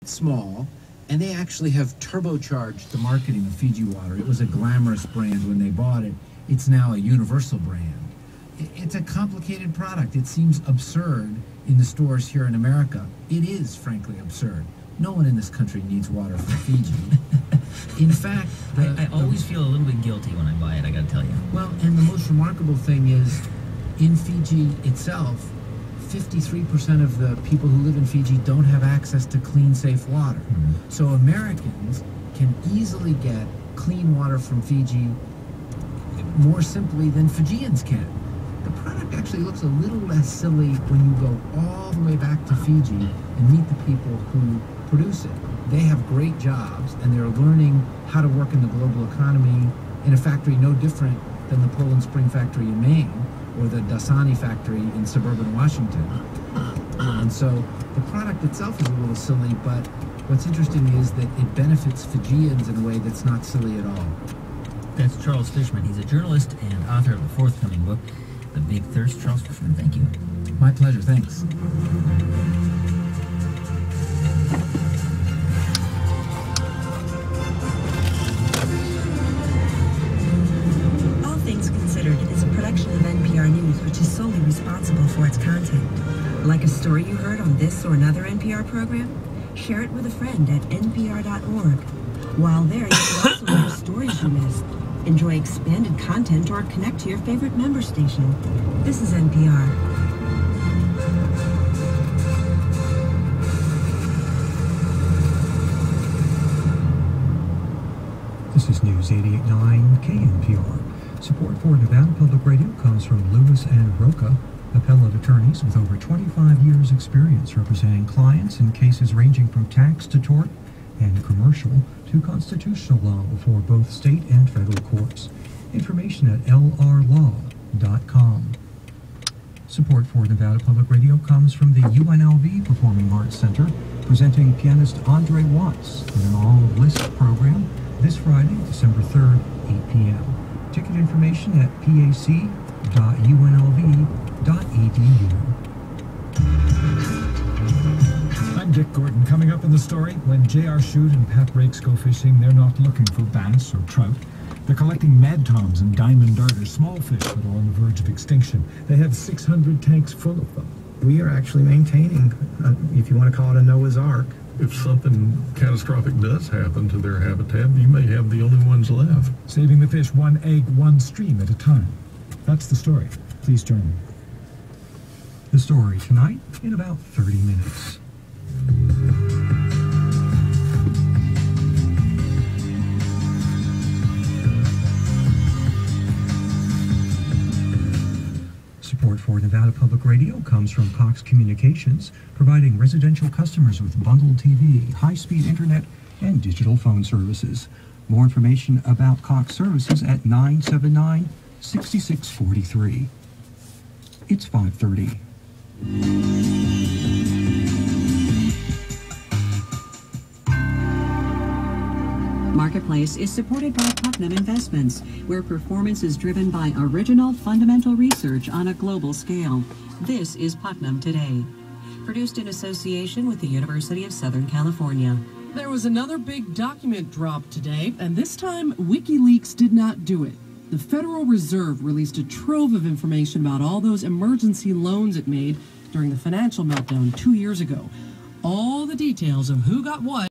small, and they actually have turbocharged the marketing of Fiji water. It was a glamorous brand when they bought it. It's now a universal brand. It's a complicated product. It seems absurd in the stores here in America. It is, frankly, absurd. No one in this country needs water from Fiji. In fact, I always feel a little bit guilty when I buy it, I gotta tell you. Well, and the most remarkable thing is, in Fiji itself, 53% of the people who live in Fiji don't have access to clean, safe water. Mm-hmm. So Americans can easily get clean water from Fiji more simply than Fijians can. The product actually looks a little less silly when you go all the way back to Fiji and meet the people who produce it. They have great jobs, and they're learning how to work in the global economy in a factory no different than the Poland Spring factory in Maine or the Dasani factory in suburban Washington. And so the product itself is a little silly, but what's interesting is that it benefits Fijians in a way that's not silly at all. That's Charles Fishman. He's a journalist and author of the forthcoming book, The Big Thirst. Charles Fishman, thank you. My pleasure, thanks. All Things Considered is a production of NPR News, which is solely responsible for its content. Like a story you heard on this or another NPR program? Share it with a friend at npr.org. While there, you can also hear stories you missed, enjoy expanded content, or connect to your favorite member station. This is NPR. This is News 88.9 KNPR. Support for Nevada Public Radio comes from Lewis and Roca, appellate attorneys with over 25 years' experience representing clients in cases ranging from tax to tort and commercial to constitutional law before both state and federal courts. Information at lrlaw.com. Support for Nevada Public Radio comes from the UNLV Performing Arts Center, presenting pianist Andre Watts in an all-list program this Friday, December 3rd, 8 p.m. Ticket information at pac.unlv.edu. I'm Dick Gordon. Coming up in the story, when J.R. Shute and Pat Rakes go fishing, they're not looking for bass or trout. They're collecting mad toms and diamond darters, small fish that are on the verge of extinction. They have 600 tanks full of them. We are actually maintaining, if you want to call it a Noah's Ark. If something catastrophic does happen to their habitat, you may have the only ones left. Saving the fish one egg, one stream at a time. That's the story. Please join me. The story tonight in about 30 minutes. Support for Nevada Public Radio comes from Cox Communications, providing residential customers with bundled TV, high-speed internet, and digital phone services. More information about Cox services at 979-6643. It's 5:30. Marketplace is supported by Putnam Investments, where performance is driven by original fundamental research on a global scale. This is Putnam Today, produced in association with the University of Southern California. There was another big document drop today, and this time WikiLeaks did not do it. The Federal Reserve released a trove of information about all those emergency loans it made during the financial meltdown 2 years ago. All the details of who got what